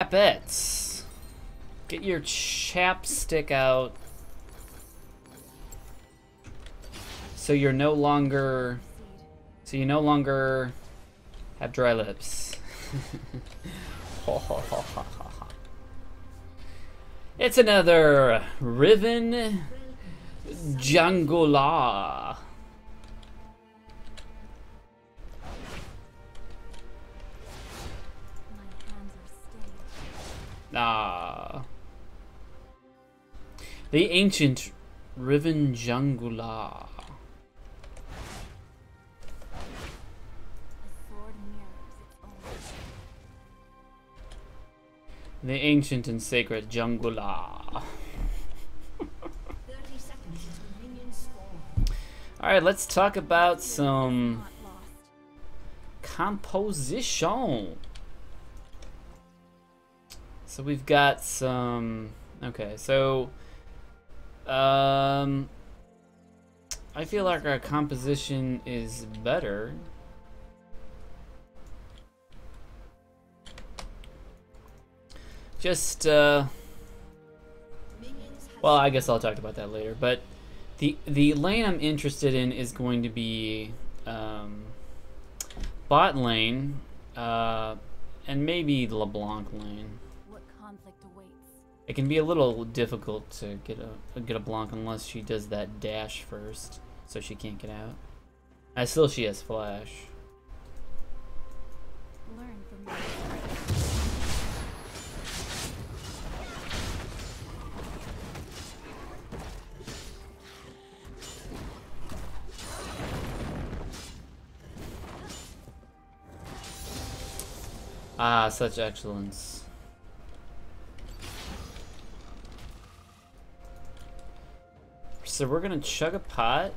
chap it. Get your chapstick out. So you're no longer... So you no longer have dry lips. It's another Riven Jungula. Ah. The ancient Riven Jungula. The ancient and sacred Jungula. Alright, let's talk about some composition. So we've got some... Okay, so... I feel like our composition is better. Just, well, I guess I'll talk about that later, but the lane I'm interested in is going to be bot lane, and maybe the LeBlanc lane. What conflict awaits? It can be a little difficult to get a Blanc unless she does that dash first, so she can't get out. Still, she has flash. Learn from me. Ah, such excellence. So we're gonna chug a pot.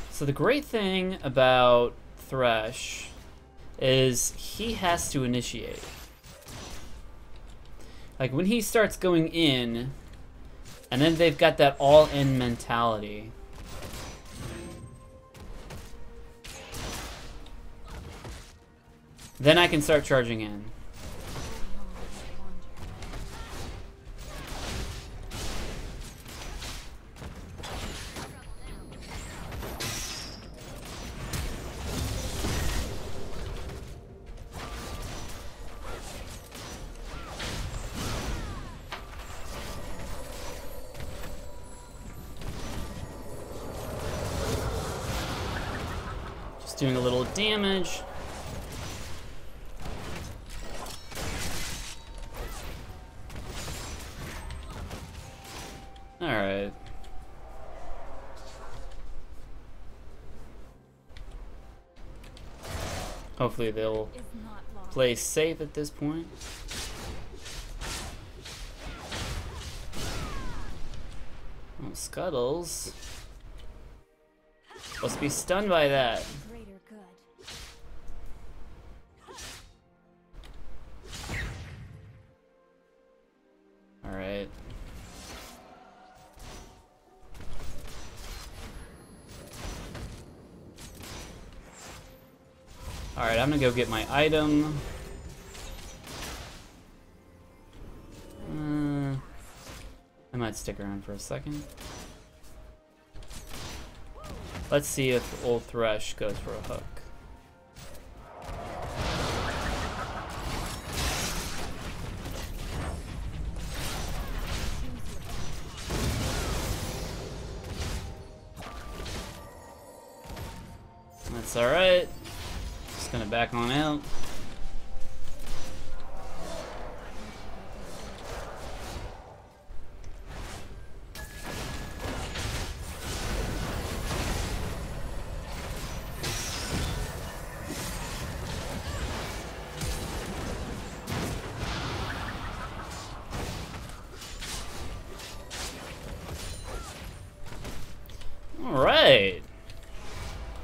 So the great thing about Thresh is he has to initiate. Like when he starts going in, and then they've got that all-in mentality. Then I can start charging in. Just doing a little damage. Alright. Hopefully they'll play safe at this point. Oh, Scuttles. Supposed to be stunned by that. Alright. Alright, I'm gonna go get my item. I might stick around for a second. Let's see if old Thresh goes for a hook. That's alright. Just gonna back on out. Alright.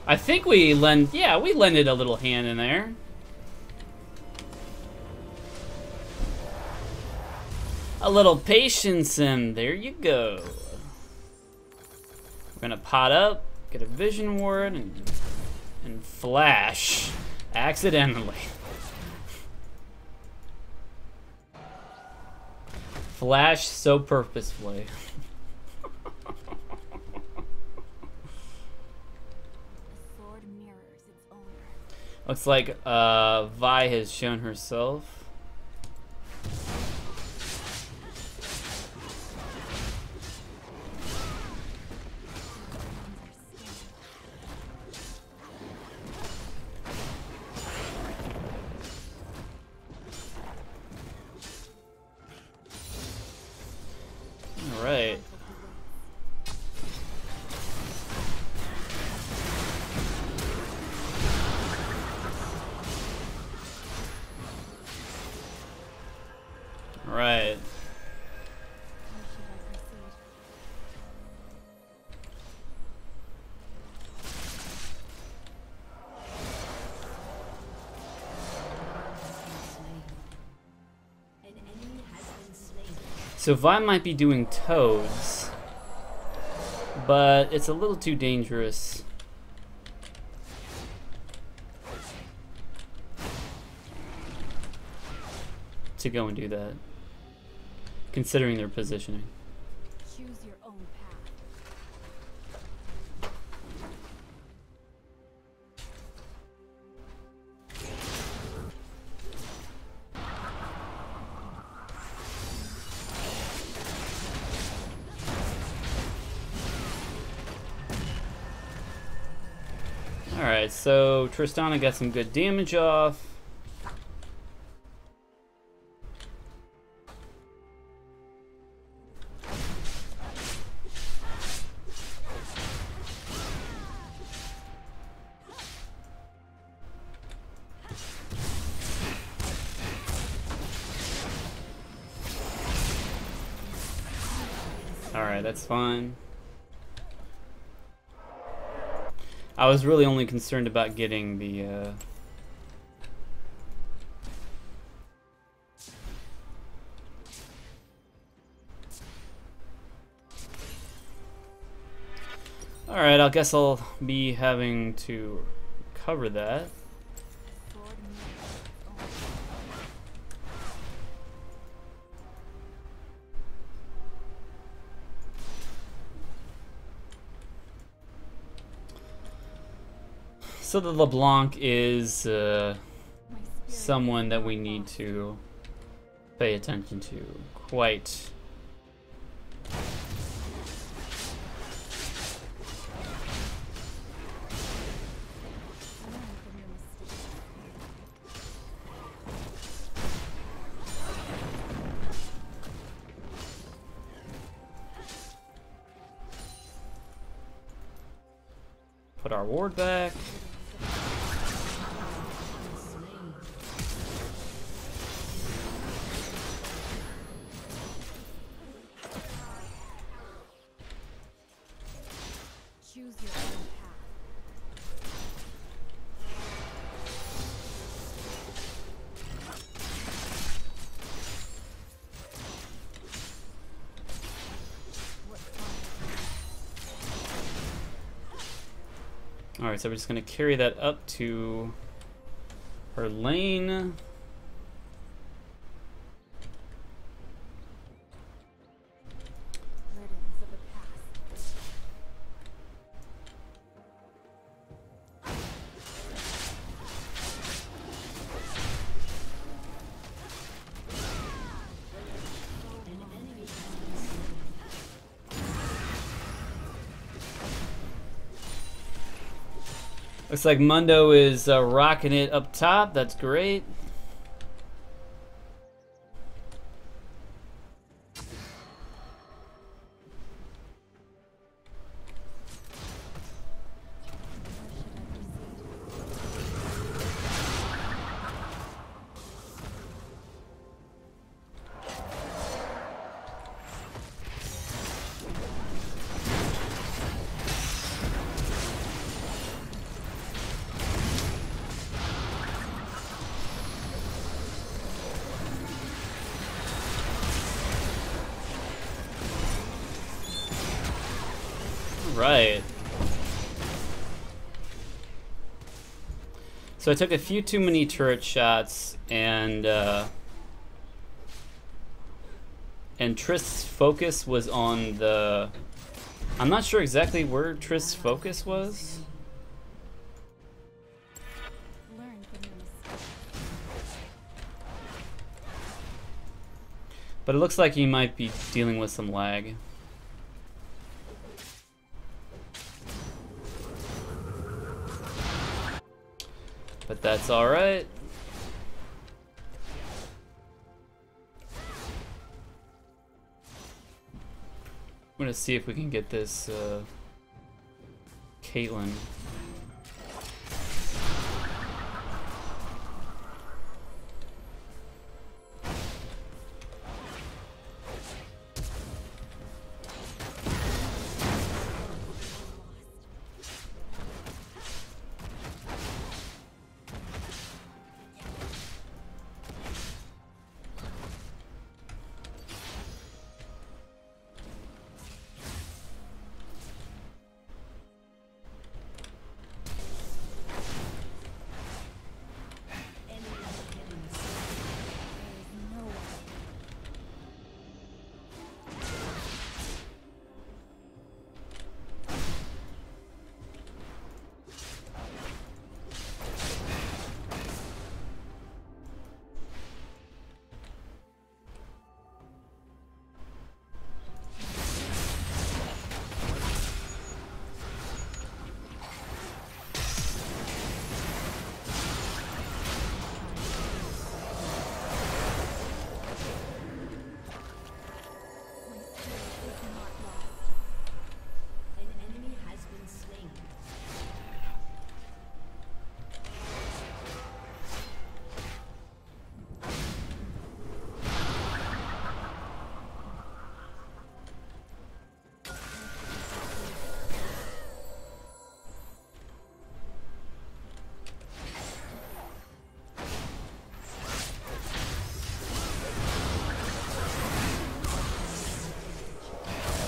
I think we lended a little hand in there. A little patience and there you go. We're gonna pot up, get a vision ward, and flash. Accidentally. Flash so purposefully. The sword mirrors its owner. Looks like Vi has shown herself. Alright. Alright. How should I proceed? So Vi might be doing toads, but it's a little too dangerous. To go and do that, considering their positioning. Choose your own path. Alright, so Tristana got some good damage off. Alright, that's fine. I was really only concerned about getting the Alright, I guess I'll be having to cover that. Sword mirrors its owner. So the LeBlanc is My spirit someone that we is need lost. to pay attention to quite. Learn from your mistakes. Put our ward back. Choose your own path. What Alright, so we're just gonna carry that up to her lane. burdens of the past? Looks like Mundo is rocking it up top. That's great. Right. So I took a few too many turret shots, and Trist's focus was on the... I'm not sure exactly where Trist's focus was. Learn from your mistakes. But it looks like he might be dealing with some lag. But that's alright. I'm gonna see if we can get this Caitlyn.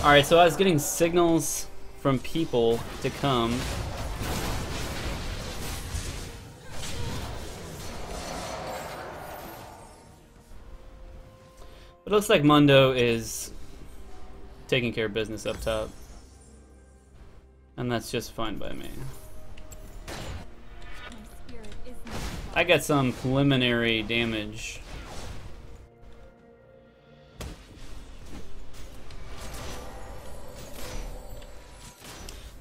Alright, so I was getting signals from people to come. It looks like Mundo is taking care of business up top. And that's just fine by me. My spirit is not I got some preliminary damage.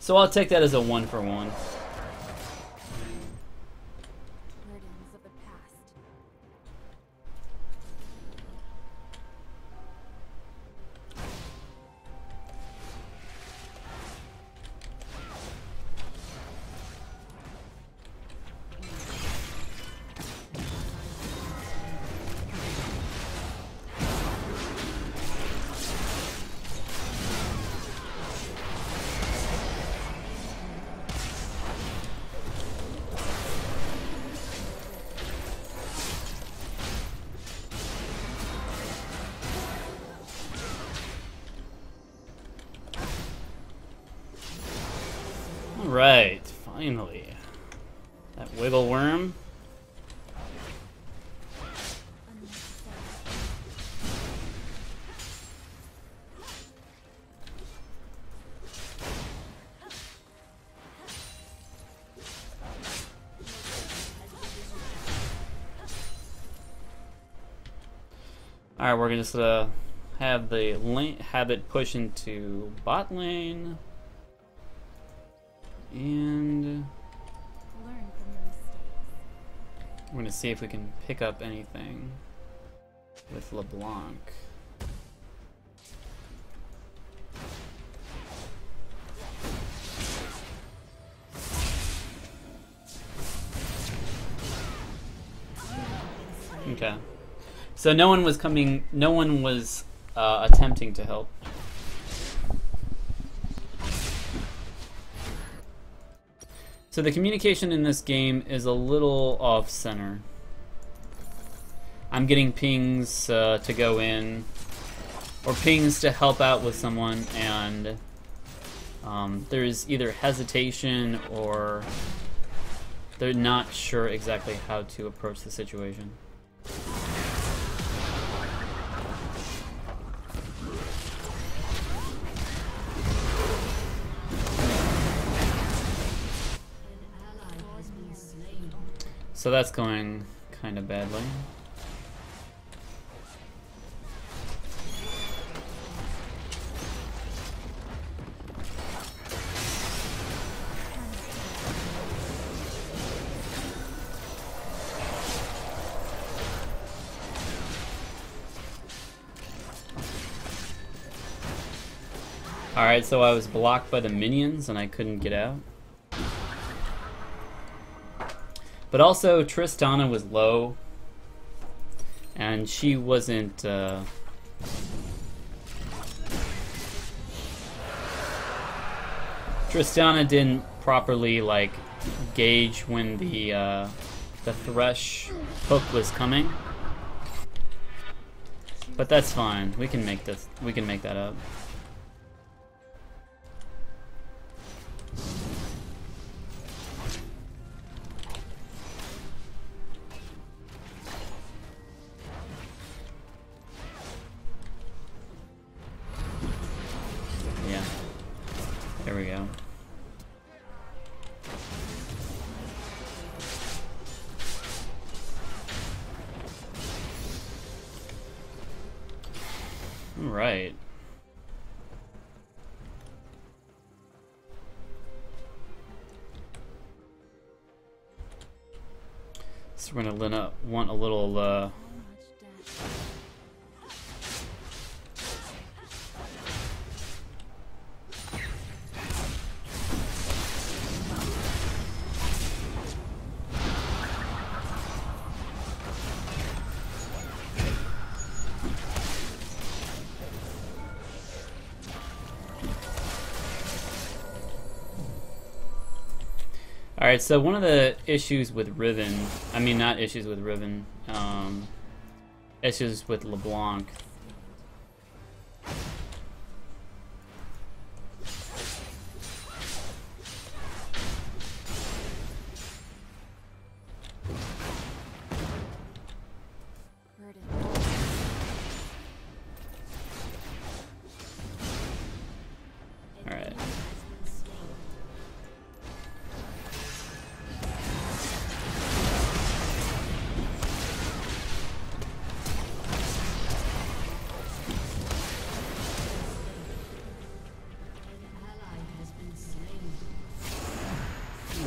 So I'll take that as a 1-for-1. burdens of the past. Alright, finally. That wiggle worm. Alright, we're gonna just have the have it push into bot lane. And Learn from your mistakes. we're gonna see if we can pick up anything with LeBlanc. Okay. So no one was coming, no one was attempting to help. So the communication in this game is a little off-center. I'm getting pings to go in, or pings to help out with someone, and there's either hesitation or they're not sure exactly how to approach the situation. So that's going kind of badly. Alright, so I was blocked by the minions and I couldn't get out. But also, Tristana was low, and she wasn't, Tristana didn't properly, like, gauge when the Thresh hook was coming. But that's fine. We can make that up. There we go. All right. So we're gonna want a little Alright, so one of the issues with Riven, I mean not issues with Riven, issues with LeBlanc. Alright.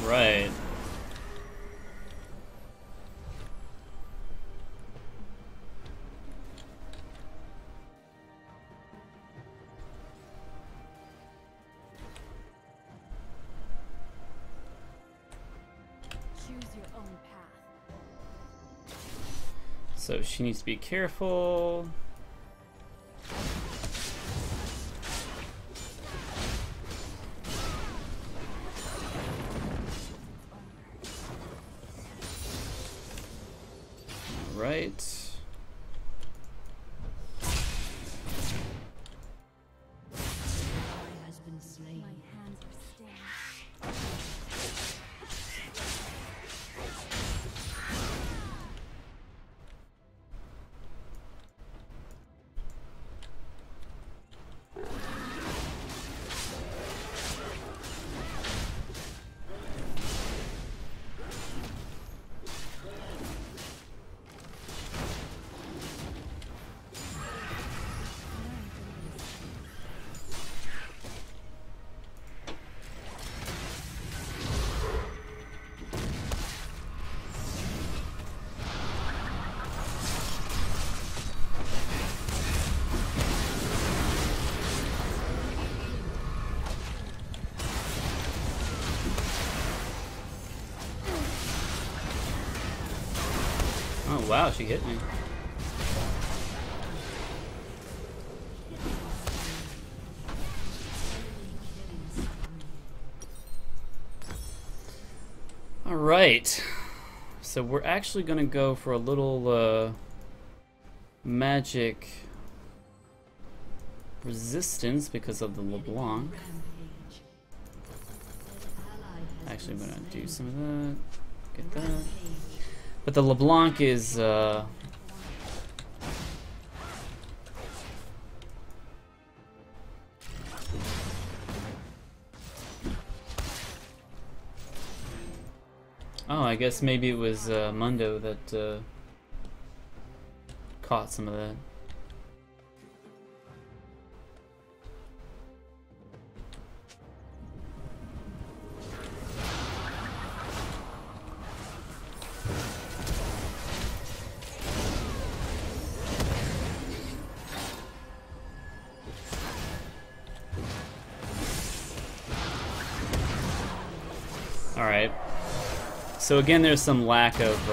Right. Choose your own path. So she needs to be careful. Right. My hands are stained. Oh wow, she hit me. All right, so we're actually gonna go for a little magic resistance because of the LeBlanc. Actually, I'm gonna do some of that. Get that. But the LeBlanc is oh, I guess maybe it was Mundo that caught some of that. Alright. So again, there's some lack of,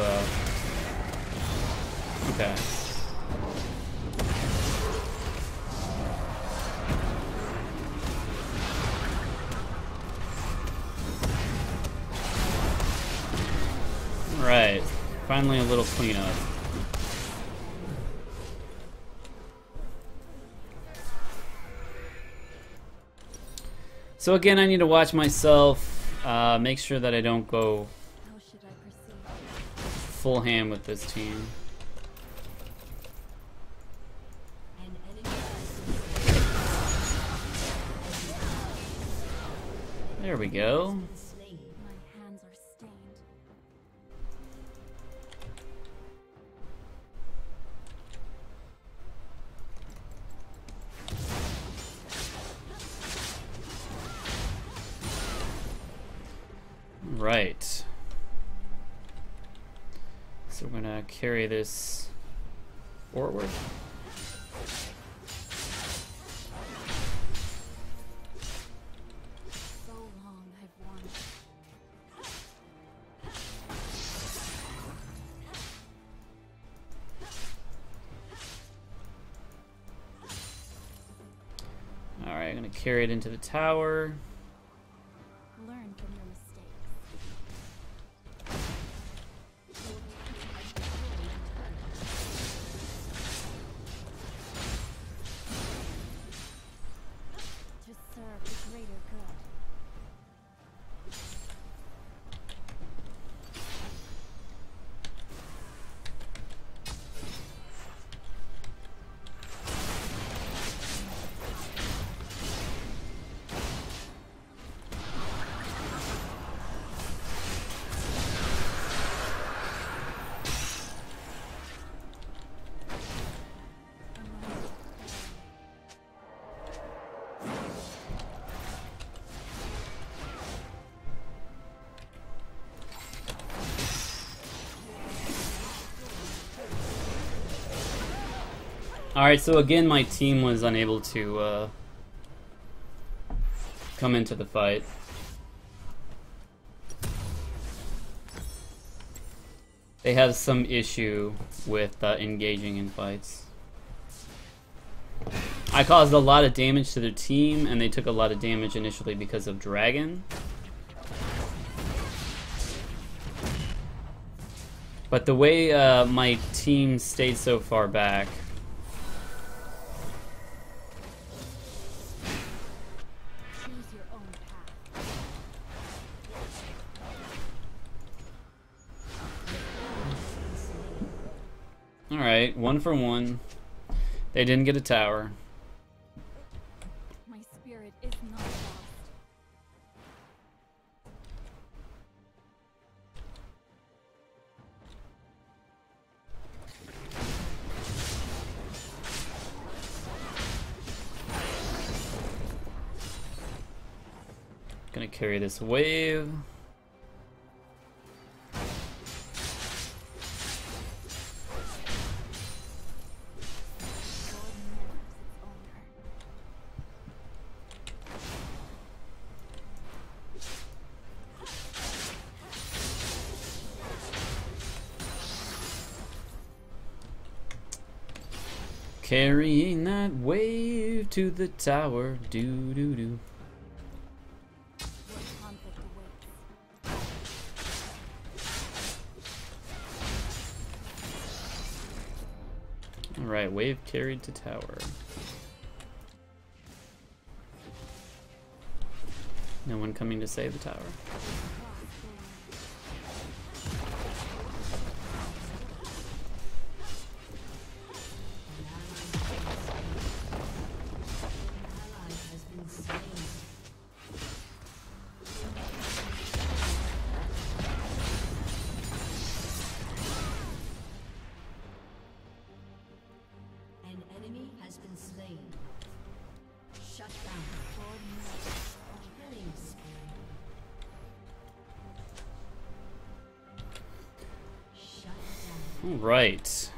okay. Alright. Finally a little cleanup. So again, I need to watch myself. Make sure that I don't go full ham with this team. There we go. My hands are stained. Right. So we're gonna carry this forward. So long I've wanted. Alright, I'm gonna carry it into the tower. Learn from your mistakes. To serve the greater good. Alright, so again my team was unable to come into the fight. They have some issue with engaging in fights. I caused a lot of damage to their team, and they took a lot of damage initially because of Dragon. But the way my team stayed so far back, Choose your own path. alright, 1 for 1. They didn't get a tower. My spirit is not lost. Gonna carry this wave. God knows its owner. Carrying that wave to the tower. Do do do. What conflict awaits? Alright, wave carried to tower. No one coming to save the tower. Cross the line. All right.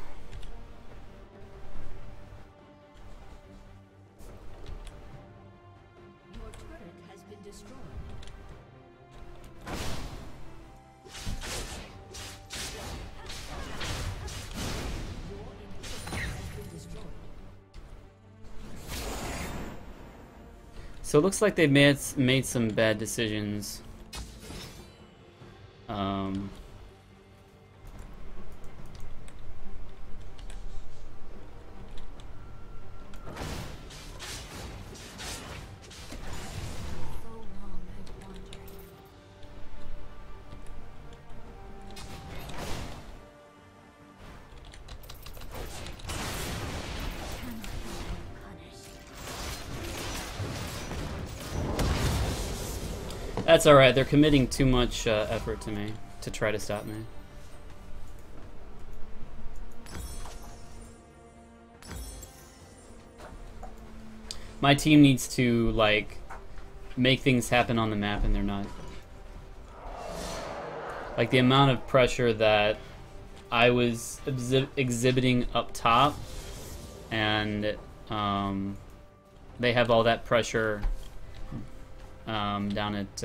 Your turret has been destroyed. Your inhibitor has been destroyed. So it looks like they made some bad decisions. So long I've wandered. Cannot be punished. That's all right. They're committing too much effort to me to try to stop me. My team needs to like make things happen on the map, and they're not. Like the amount of pressure that I was exhibiting up top, and they have all that pressure down at.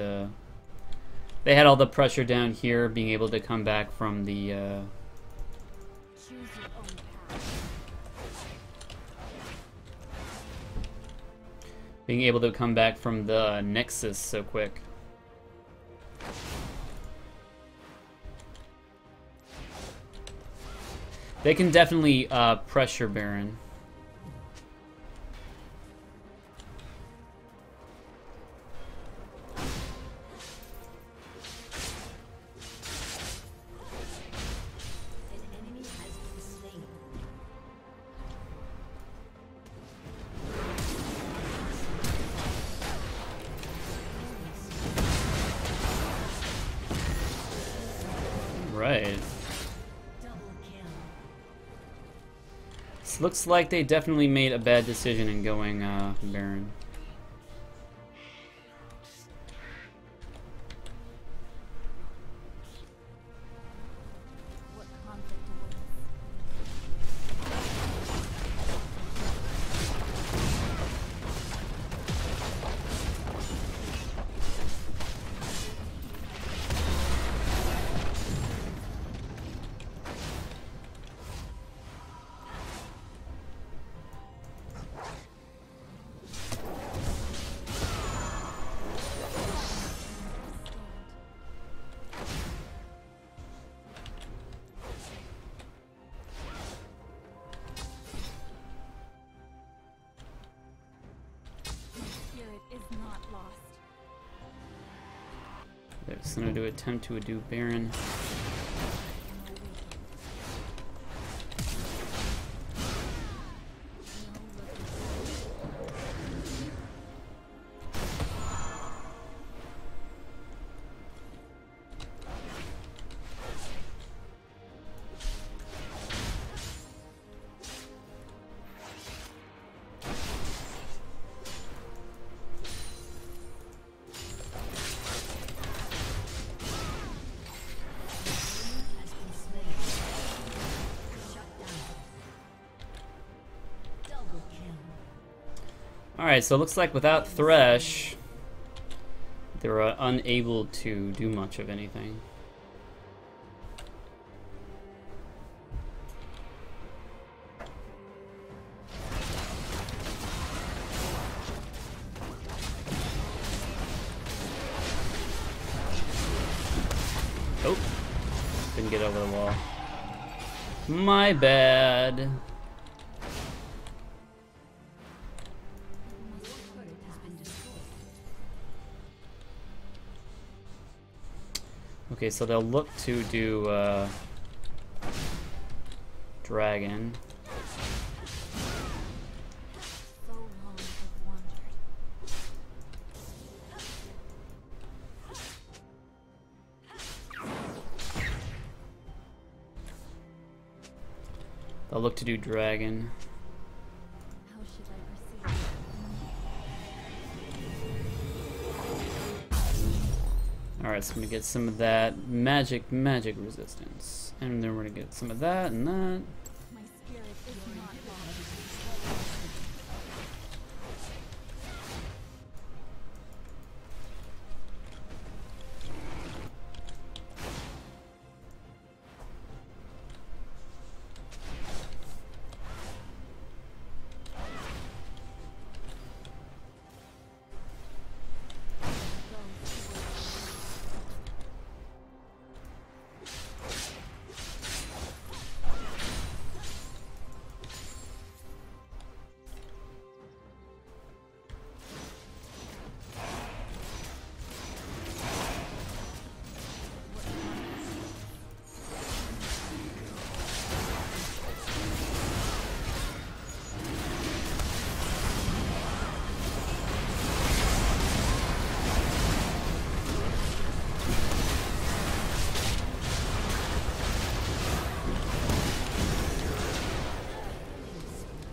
They had all the pressure down here, being able to come back from the. Choose your own path. Being able to come back from the Nexus so quick. They can definitely pressure Baron. An enemy has been slain. Right. Double kill. This looks like they definitely made a bad decision in going Baron. What conflict awaits? Spirit is not lost. They're just gonna do attempt to do Baron. Has been slain. Shut down. Double kill. Alright, so it looks like without Thresh, they were unable to do much of anything. Oh, couldn't get over the wall. My bad. Your turret has been destroyed. Okay, so they'll look to do Dragon. So long I've wandered. They'll look to do Dragon. How should I proceed? Alright, so I'm gonna get some of that magic resistance. And then we're gonna get some of that and that. My spirit is not lost.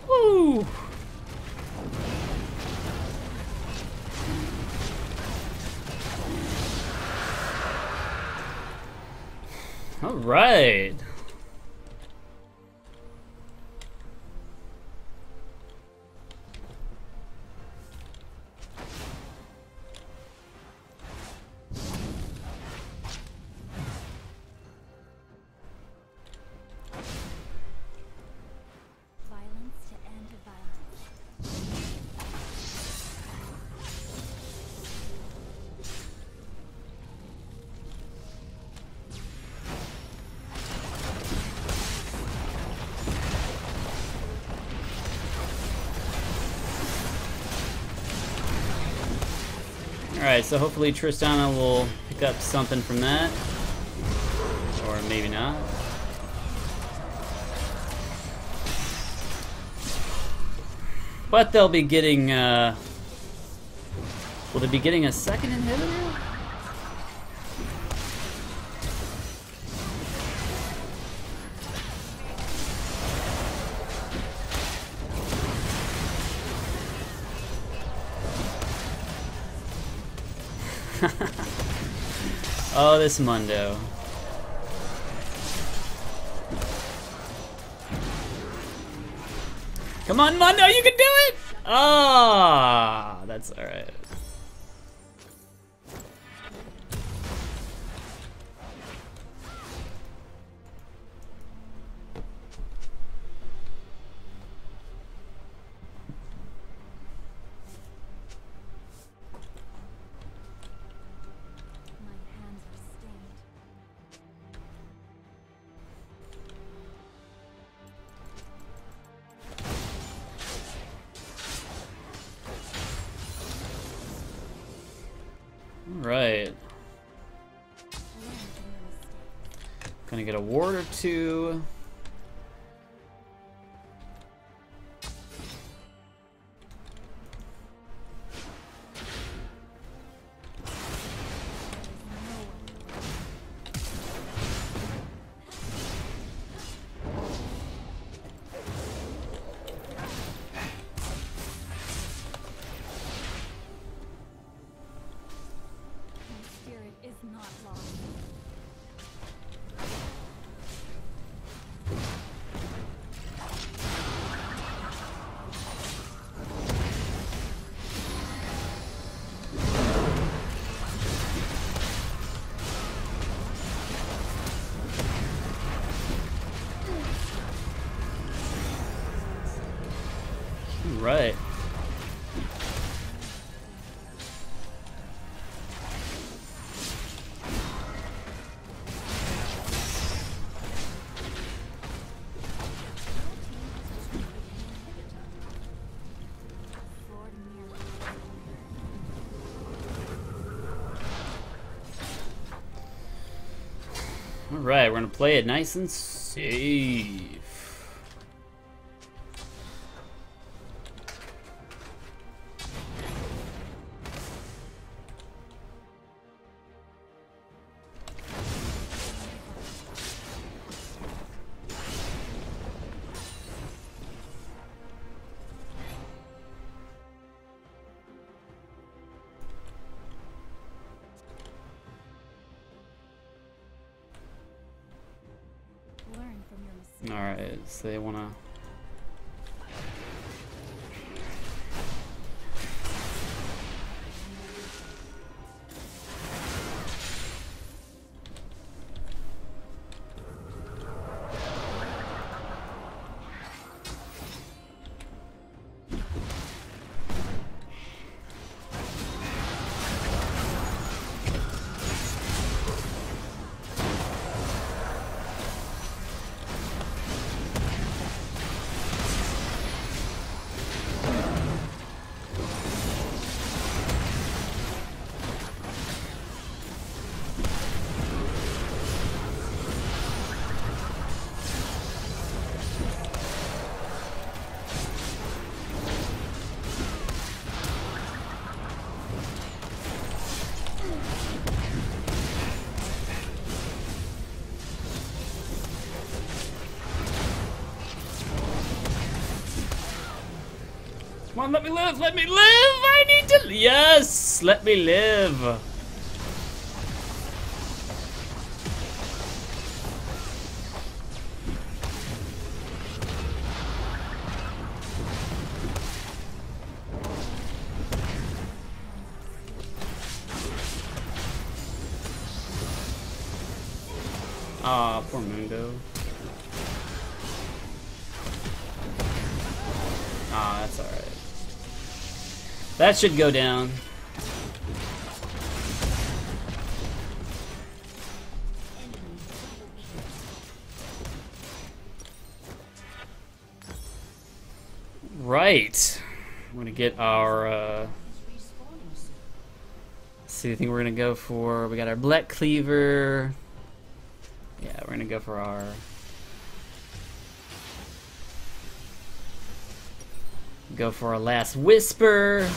Woo! All right. Violence to end violence. Alright, so hopefully Tristana will pick up something from that. Or maybe not. But they'll be getting, will they be getting a second inhibitor? Oh, this Mundo. Come on, Mundo, you can do it! Ah, that's alright. My hands are stained. Alright. Learn from your mistakes. Gonna get a ward or two. My spirit is not lost. Right. Sword merely. Alright, we're gonna play it nice and safe. mistakes. Alright, so they wanna... Come on, let me live! Let me live! I need to... Yes! Let me live! Ah, poor Mundo. Ah, that's alright. That should go down. Right. We're gonna get our see, I think we're gonna go for, we got our Black Cleaver. Yeah, we're gonna go for our Last Whisper.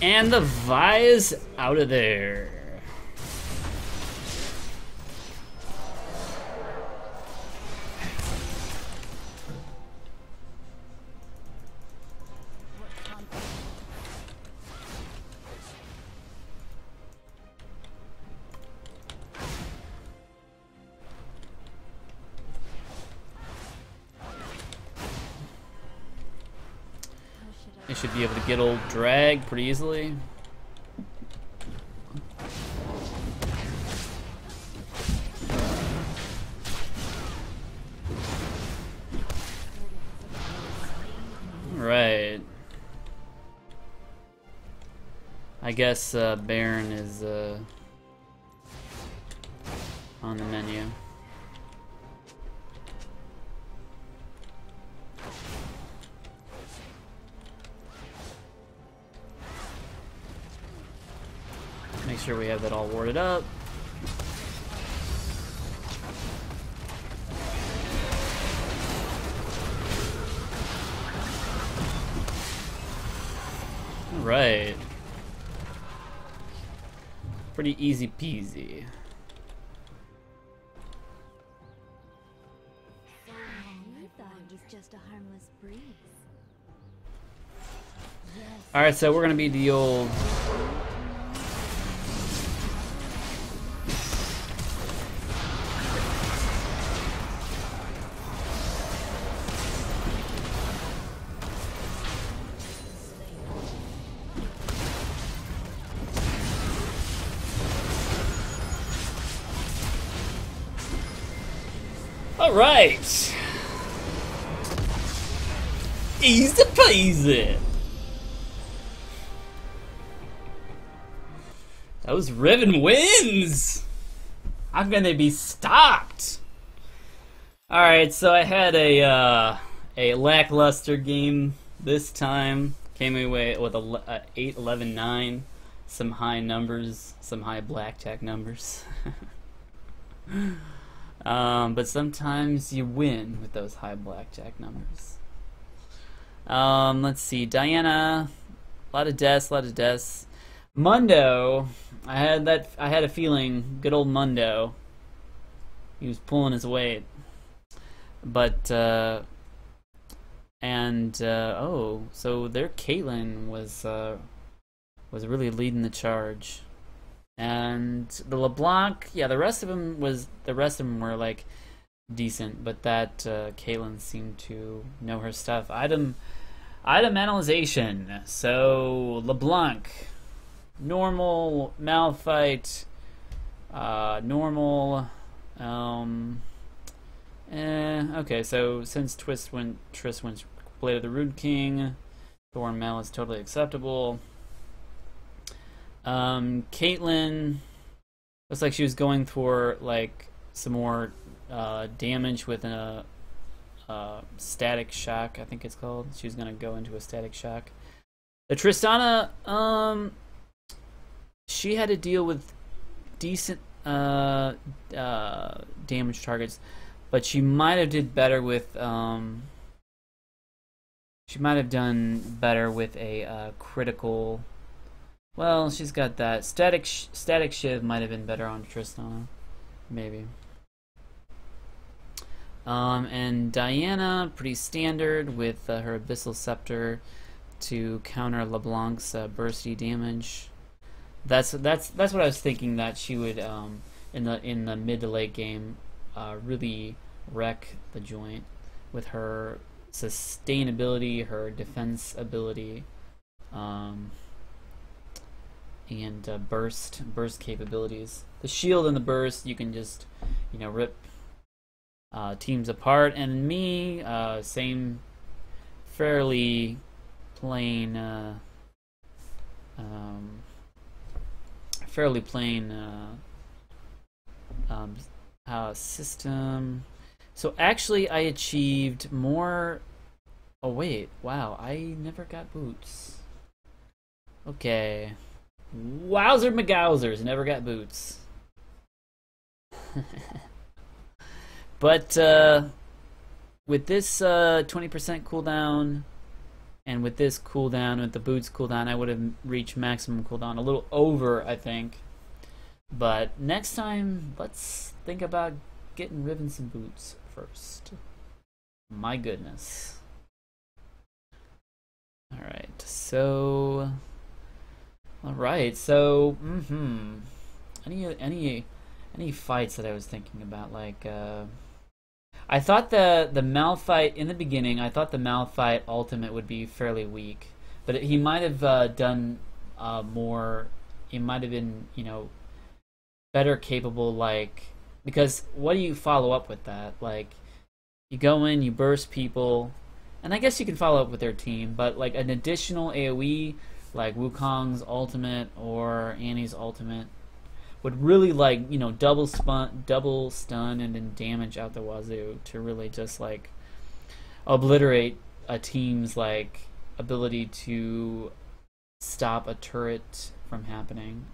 And the Vi is out of there. They should be able to get old drag pretty easily. Right. I guess Baron is on the menu. Make sure we have that all warded up. All right. Pretty easy peasy. I thought it was just a harmless breeze. All right, so we're gonna be the old. All right. Easy peasy. Those Riven wins. How can they be stopped? All right, so I had a lackluster game this time. Came away with a 8-11-9. Some high numbers, some high blackjack numbers. But sometimes you win with those high blackjack numbers. Let's see, Diana, a lot of deaths. Mundo, I had a feeling, good old Mundo, he was pulling his weight. But oh, so their Caitlyn was really leading the charge. And the LeBlanc, yeah, the rest of them were like decent, but that Caitlyn seemed to know her stuff. Item analyzation. So LeBlanc, normal, Malphite, normal. Okay, so since Triss went Blade of the Rude King, Thorn Mel is totally acceptable. Caitlyn looks like she was going for like some more damage with a static shock, I think it's called. She was gonna go into a static shock. The Tristana, she had to deal with decent damage targets, but she might have did better with she might have done better with a critical. Well, she's got that static shiv might have been better on Tristana, maybe. And Diana, pretty standard with her Abyssal Scepter to counter LeBlanc's bursty damage. That's what I was thinking, that she would in the mid to late game really wreck the joint with her sustainability, her defense ability, and burst capabilities. The shield and the burst, you can just rip teams apart. And me, same, fairly plain system. So actually I achieved more. Oh wait, wow, I never got boots. Okay, wowzer McGowzers, never got boots. But with this 20% cooldown, and with this cooldown, with the boots cooldown, I would have reached maximum cooldown, a little over, I think. But next time, let's think about getting Riven some boots first. My goodness. Alright, so... Alright, so... Any fights that I was thinking about, like... I thought the Malphite, in the beginning, I thought the Malphite ultimate would be fairly weak. But he might have done more... He might have been, better capable, like... Because what do you follow up with that? Like, you go in, you burst people... And I guess you can follow up with their team, but like an additional AoE, like Wukong's ultimate or Annie's ultimate, would really like double stun and then damage out the wazoo to really just like obliterate a team's like ability to stop a turret from happening,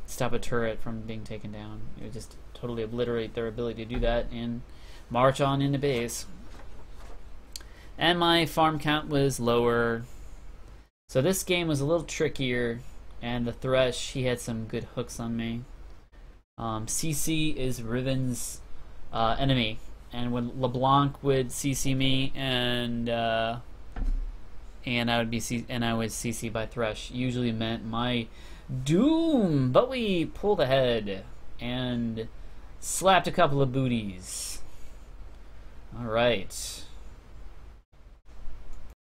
stop a turret from being taken down. It would just totally obliterate their ability to do that and march on into base. And my farm count was lower, so this game was a little trickier. And the Thresh, he had some good hooks on me. CC is Riven's enemy, and when LeBlanc would CC me, and I would CC by Thresh, usually meant my doom. But we pulled ahead and slapped a couple of booties. All right.